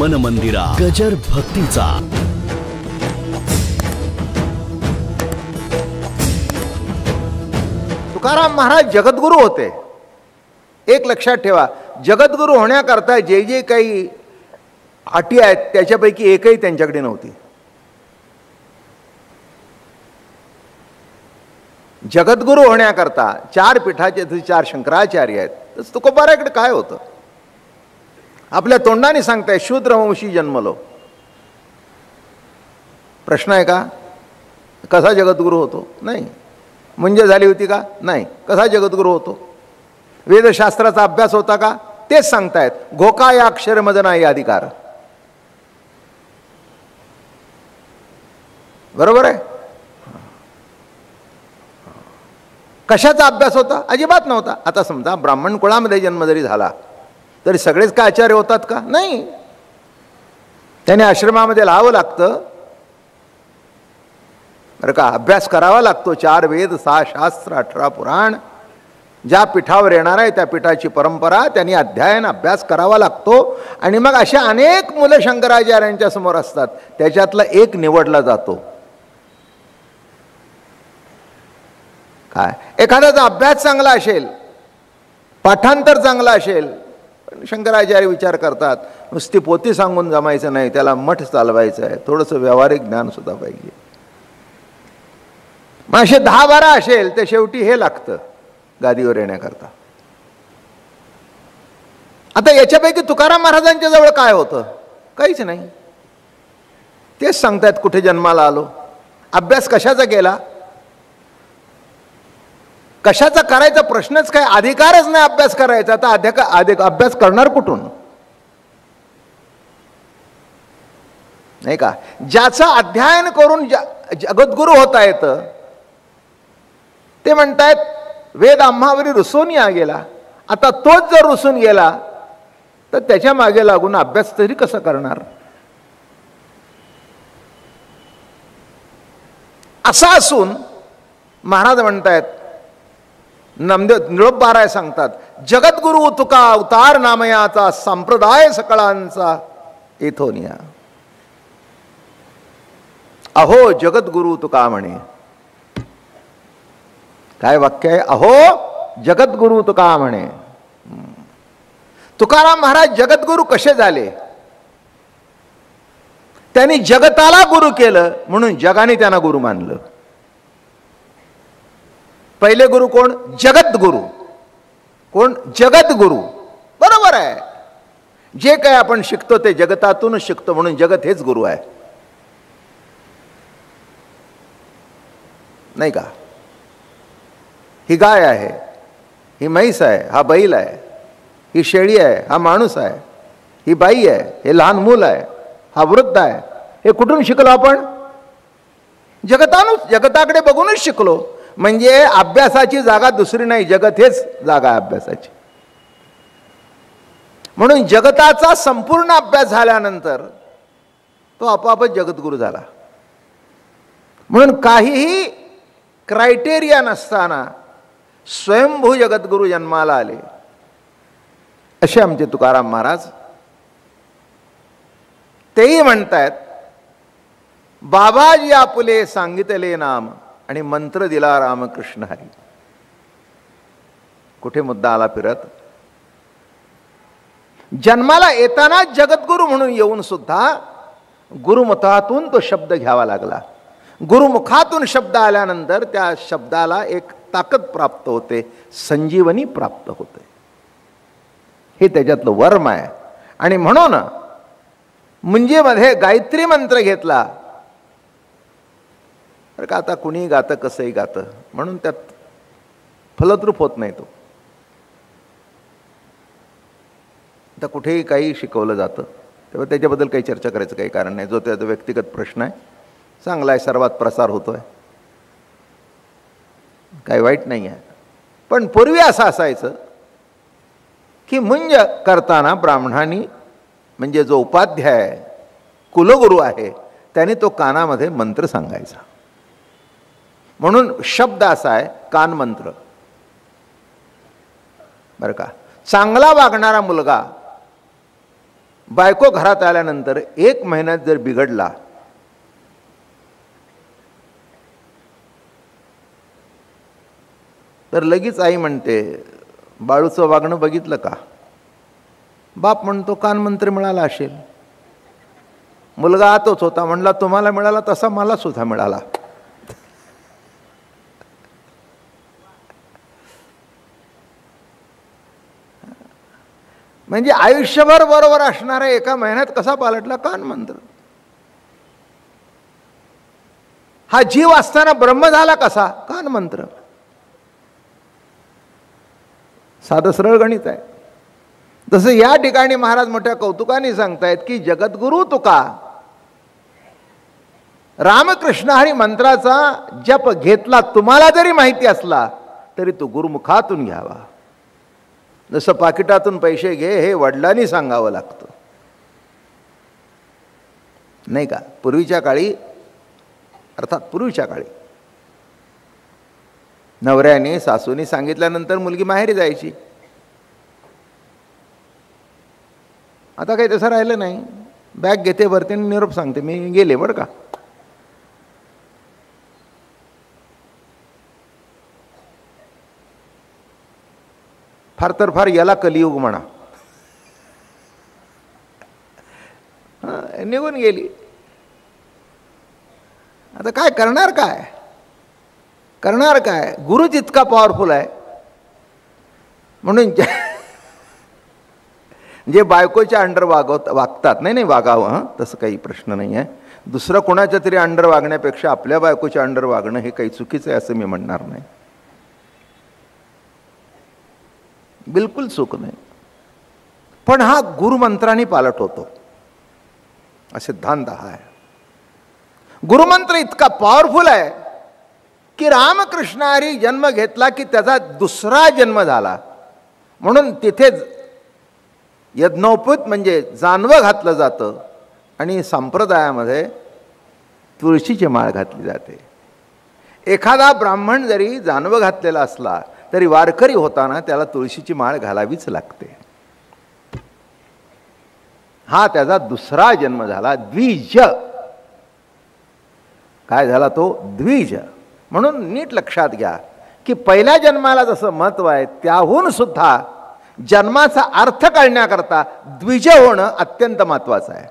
मन मंदिरा गजर भक्तीचा। तुकाराम महाराज जगद्गुरु होते। एक लक्षात ठेवा, जगद्गुरु होण्याकरता जे जे काही अटी आहेत त्याच्यापैकी एकही त्यांच्याकडे नव्हती। जगद्गुरु होण्याकरता चार पीठाचे चार शंकराचार्य आहेत, तर तुकोबाराकडे काय होतं? आपल्या तोंडाने सांगताय शूद्रवंशी जन्मलो। प्रश्न आहे का? कसा जगद्गुरु होतो? नाही। म्हणजे झाली होती का? नाही। कसा जगद्गुरु होतो? वेदशास्त्राचा अभ्यास होता का? तेच सांगतायत, घोका या अक्षर मद नाही अधिकार। बरोबर आहे? कशाचा अभ्यास होता? अजिबात नव्हता। आता समजा ब्राह्मण कुळामध्ये जन्म जरी झाला तरी सगळेच काय आचार्य होतात का? नाही। त्याने आश्रमामध्ये लावावं लागतं, बरं का? अभ्यास करावा लागतो। 4 वेद 6 शास्त्र 18 पुराण, ज्या पीठावर येणार आहे त्या पीठाची परंपरा, त्यांनी अध्ययन अभ्यास करावा लागतो। आणि मग अशा अनेक मुलं शंकराचार्यांच्या समोर असतात, त्याच्यातला एक निवडला जातो। काय? एखाद्याचा अभ्यास चांगला असेल, पाठांतर चांगला असेल, पण शंकराचार्य विचार करतात नुसती पोथी सांगून जमायचं नाही, त्याला मठ चालवायचं आहे, थोडंसं व्यावहारिक ज्ञान सुद्धा पाहिजे। मग असे 10-12 असेल तर शेवटी हे लागतं गादीवर येण्याकरता। आता याच्यापैकी तुकाराम महाराजांच्या जवळ काय होतं? काहीच नाही। तेच सांगतायत कुठे जन्माला आलो, अभ्यास कशाचा केला, कशाचा करायचा प्रश्नच काय, अधिकारच नाही अभ्यास करायचा, तर अभ्यास करणार कुठून? नाही का? ज्याचं अध्ययन करून जगद्गुरु होता येतं ते म्हणतायत वेद आम्हावरी रुसून या गेला। आता तोच जर रुसून गेला तर त्याच्या मागे लागून अभ्यास तरी कसा करणार? असा असून महाराज म्हणतायत, नामदेव निळोबाराय सांगतात, जगद्गुरु तुका अवतार नामयाचा संप्रदाय सकळांचा येथोनिया। अहो जगद्गुरु तुका म्हणे। काय वाक्य आहे? अहो जगद्गुरु तुका म्हणे। तुकाराम महाराज जगद्गुरु कसे झाले? त्यांनी जगताला गुरु केलं म्हणून जगाने त्यांना गुरु मानलं। पहिले गुरु कोण? जगद्गुरु। कोण? जगद्गुरु। बरोबर आहे, जे काय आपण शिकतो ते जगतातूनच शिकतो, म्हणून जगत हेच गुरु आहे, नाही का? ही गाय आहे, ही म्हैस आहे, हा बैल आहे, ही शेळी आहे, हा माणूस आहे, ही बाई आहे, हे लहान मूल आहे, हा वृद्ध आहे। हे कुठून शिकलो आपण? जगताकडे बघूनच शिकलो। म्हणजे अभ्यासाची जागा दुसरी नाही, जगत हेच जागा आहे अभ्यासाची। म्हणून जगताचा संपूर्ण अभ्यास झाल्यानंतर तो आपोआपच जगद्गुरु झाला। म्हणून काहीही क्रायटेरिया नसताना स्वयंभू जगद्गुरु जन्माला आले, असे आमचे तुकाराम महाराज। तेही म्हणतायत, बाबाजी आपुले सांगितले नाम आणि मंत्र दिला रामकृष्ण हरी। कुठे मुद्दा आला फिरत? जन्माला येताना जगद्गुरु म्हणून येऊन सुद्धा गुरुमुखातून तो शब्द घ्यावा लागला। गुरुमुखातून शब्द आल्यानंतर त्या शब्दाला एक ताकद प्राप्त होते, संजीवनी प्राप्त होते। हे त्याच्यातलं वर्म आहे। आणि म्हणून मुंजीमध्ये गायत्री मंत्र घेतला, तर का आता कुणी गातं कसंही गातं, म्हणून त्यात फलद्रूप होत नाही तो। आता कुठेही काही शिकवलं जातं तेव्हा त्याच्याबद्दल काही चर्चा करायचं काही कारण नाही। जो त्याचा व्यक्तिगत प्रश्न आहे, चांगला आहे, सर्वात प्रसार होतोय, काही वाईट नाही आहे। पण पूर्वी असं असायचं की मुंज करताना ब्राह्मणांनी, म्हणजे जो उपाध्याय आहे, कुलगुरू आहे, त्याने तो कानामध्ये मंत्र सांगायचा। म्हणून शब्द असा आहे कान मंत्र, बरं का? चांगला वागणारा मुलगा बायको घरात आल्यानंतर 1 महिन्यात जर बिघडला तर लगेच आई म्हणते, बाळूचं वागणं बघितलं का? बाप म्हणतो, कानमंत्र मिळाला असेल. मुलगा आतच होता, म्हणला तुम्हाला मिळाला तसा मला सुद्धा मिळाला. म्हणजे आयुष्यभर बरोबर असणारा 1 महिन्यात कसा पालटला? कानमंत्र. हा जीव असताना ब्रह्म झाला कसा? कानमंत्र. साधं सरळ गणित आहे. तसं या ठिकाणी महाराज मोठ्या कौतुकाने सांगतायत की जगद्गुरु तुका रामकृष्ण हरी मंत्राचा जप घेतला, तुम्हाला जरी माहिती असला तरी तो गुरुमुखातून घ्यावा. जसं पाकिटातून पैसे घे हे वडिलांनी सांगावं लागतं, नाही का? पूर्वीच्या काळी, अर्थात पूर्वीच्या काळी नवऱ्याने सासूने सांगितल्यानंतर मुलगी माहेरी जायची. आता काही तसं राहिलं नाही. बॅग घेते, भरते, निरोप सांगते, मी गेले बरं का. फार तर फार याला कलियुग म्हणा. निघून गेली. आता काय करणार? काय करणार? काय? गुरुच इतका पॉवरफुल आहे म्हणून जे बायकोच्या अंडर वागतात, नाही वागावं, हां, तसं काही प्रश्न नाही आहे. दुसरं कोणाच्या तरी अंडर वागण्यापेक्षा आपल्या बायकोच्या अंडर वागणं हे काही चुकीचं आहे असं मी म्हणणार नाही. बिलकुल चूक नाही. पण हा गुरुमंत्राने पालट होतो, हा सिद्धांत हा आहे. गुरुमंत्र इतका पॉवरफुल आहे की रामकृष्णारी जन्म घेतला की त्याचा दुसरा जन्म झाला. म्हणून तिथे यज्ञोपवीत म्हणजे जानवं घातलं जातं आणि संप्रदायामध्ये तुळशीची माळ घातली जाते. एखादा ब्राह्मण जरी जानवं घातलेला असला तरी वारकरी होताना त्याला तुळशीची माळ घालावीच लागते. हा त्याचा दुसरा जन्म झाला. द्विज काय झाला तो? द्विज. म्हणून नीट लक्षात घ्या की पहिल्या जन्माला जसं महत्व आहे त्याहून सुद्धा जन्माचा अर्थ कळण्याकरता द्विज होणं अत्यंत महत्वाचं आहे.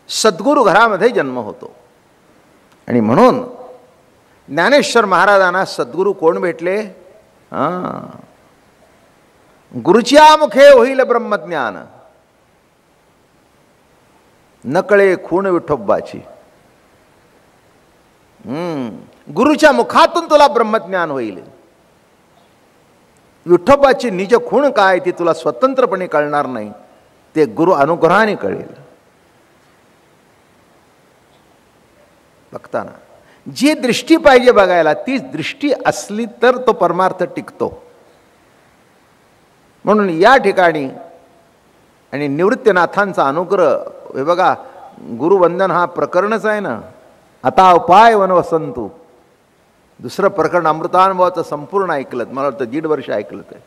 सद्गुरु घरामध्ये जन्म होतो आणि म्हणून ज्ञानेश्वर महाराजांना सद्गुरु कोण भेटले? गुरुच्या मुखे होईल ब्रह्मज्ञान, नकळे खूण विठोबाची. गुरुच्या मुखातून तुला ब्रह्मज्ञान होईल. विठोबाची निज खूण काय ती तुला स्वतंत्रपणे कळणार नाही, ते गुरु अनुग्रहाने कळेल. बघताना जी दृष्टी पाहिजे बघायला ती दृष्टी असली तर तो परमार्थ टिकतो. म्हणून या ठिकाणी आणि निवृत्तीनाथांचा अनुग्रह, हे बघा गुरुवंदन हा प्रकरणच आहे ना. आता उपाय वनवसंतू, दुसरं प्रकरण अमृतानुभवाचं संपूर्ण ऐकलं, मला वाटतं 1.5 वर्ष ऐकलं ते.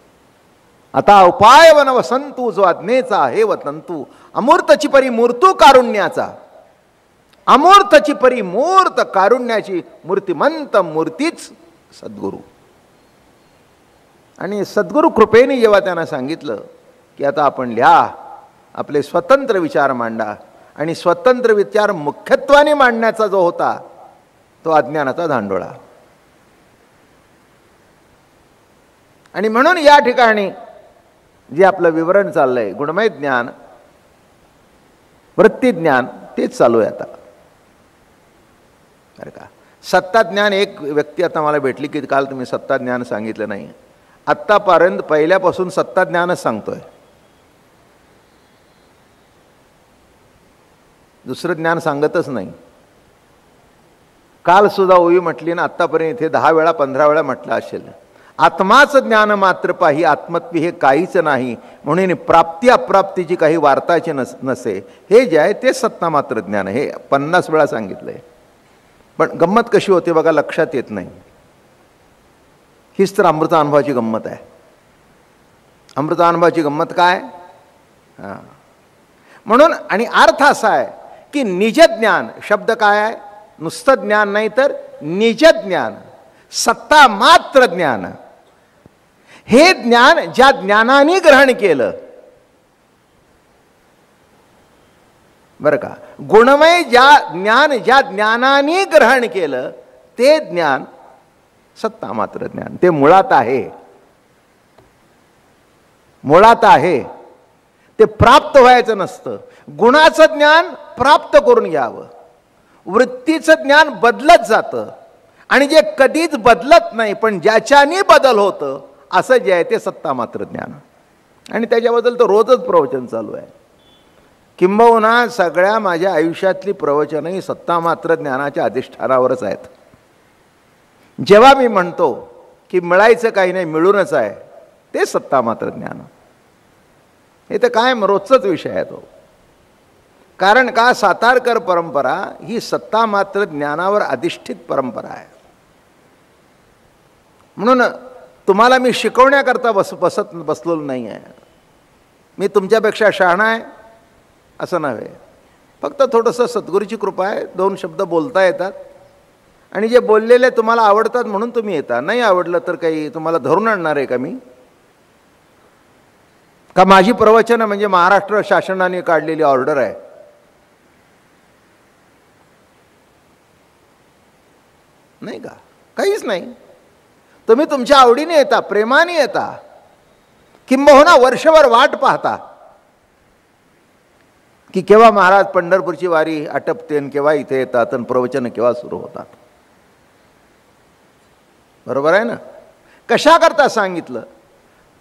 आता उपाय वनवसंतू जो आज्ञेचा हे वतंतू, अमूर्तची परी मूर्तू कारुण्याचा, अमूर्तची परी मूर्त कारुण्याची मूर्तिमंत मूर्तीच सद्गुरू. आणि सद्गुरू कृपेने जेव्हा त्यांना सांगितलं की आता आपण लिहा, आपले स्वतंत्र विचार मांडा, आणि स्वतंत्र विचार मुख्यत्वाने मांडण्याचा जो होता तो अज्ञानाचा धांडोळा. आणि म्हणून या ठिकाणी जे आपलं विवरण चाललंय गुणमय ज्ञान, वृत्तीज्ञान, तेच चालू आहे आता, बरं का. सत्ताज्ञान, एक व्यक्ती आता मला भेटली की काल तुम्ही सत्ताज्ञान सांगितलं नाही. आत्तापर्यंत पहिल्यापासून सत्ताज्ञानच सांगतोय, दुसरं ज्ञान सांगतच नाही. काल सुद्धा ओवी म्हटली ना, आत्तापर्यंत इथे 10 वेळा 15 वेळा म्हटलं असेल. आत्माच ज्ञान मात्र पाही, आत्मत्वी हे काहीच नाही, म्हणून प्राप्ती अप्राप्तीची काही वार्ताची नसे. हे जे आहे ते सत्ता मात्र ज्ञान, हे 50 वेळा सांगितलंय. पण गंमत कशी होते बघा, लक्षात येत नाही. हीच तर अमृतानुभवाची गंमत आहे. अमृतानुभवाची गंमत काय? हां, म्हणून आणि अर्थ असा आहे की निज ज्ञान शब्द काय आहे, नुसतं ज्ञान नाही तर निज ज्ञान, सत्ता मात्र ज्ञान. हे ज्ञान ज्या ज्ञानाने ग्रहण केलं, बरं का, गुणमय ज्या ज्ञानाने ग्रहण केलं ते ज्ञान सत्ता मात्र ज्ञान. ते मुळात आहे, मुळात आहे. ते प्राप्त व्हायचं नसतं. गुणाचं ज्ञान प्राप्त करून घ्यावं. वृत्तीचं ज्ञान बदलत जातं आणि जे कधीच बदलत नाही पण ज्याच्याने बदल होतं असं जे आहे ते सत्ता मात्र ज्ञान. आणि त्याच्याबद्दल तर रोजच प्रवचन चालू आहे. किंबहुना सगळ्या माझ्या आयुष्यातली प्रवचनही सत्ता मात्र ज्ञानाच्या अधिष्ठानावरच आहेत. जेव्हा मी म्हणतो की मिळायचं काही नाही, मिळूनच आहे, ते सत्ता मात्र ज्ञान. हे तर कायम रोजचाच विषय आहे तो. कारण का, सातारकर परंपरा ही सत्ता मात्र ज्ञानावर अधिष्ठित परंपरा आहे. म्हणून तुम्हाला मी शिकवण्याकरता बसलेलो नाही आहे. मी तुमच्यापेक्षा शहाणा आहे असं नव्हे. फक्त थोडंसं सद्गुरूची कृपा आहे, 2 शब्द बोलता येतात आणि जे बोललेले तुम्हाला आवडतात म्हणून तुम्ही येता. नाही आवडलं तर काही तुम्हाला धरून आणणार आहे का मी? का माझी प्रवचनं म्हणजे महाराष्ट्र शासनाने काढलेली ऑर्डर आहे? नाही का, काहीच नाही. तुम्ही तुमच्या आवडीने येता, प्रेमाने येता, किंबहुना वर्षभर वाट पाहता की केव्हा महाराज पंढरपूरची वारी आटपते आणि केव्हा इथे येतात आणि प्रवचन केव्हा सुरू होतात. बरोबर आहे ना? कशा करता सांगितलं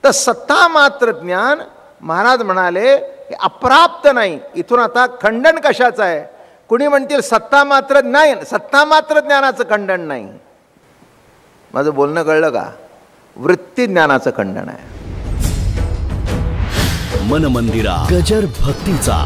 तर सत्ता मात्र ज्ञान महाराज म्हणाले अप्राप्त नाही. इथून आता खंडन कशाचं आहे? कुणी म्हणतील सत्ता मात्र नाही, सत्ता मात्र ज्ञानाचं खंडन नाही. माझं बोलणं कळलं का? वृत्ती ज्ञानाचं खंडन आहे. मन मंदिरा गजर भक्तीचा.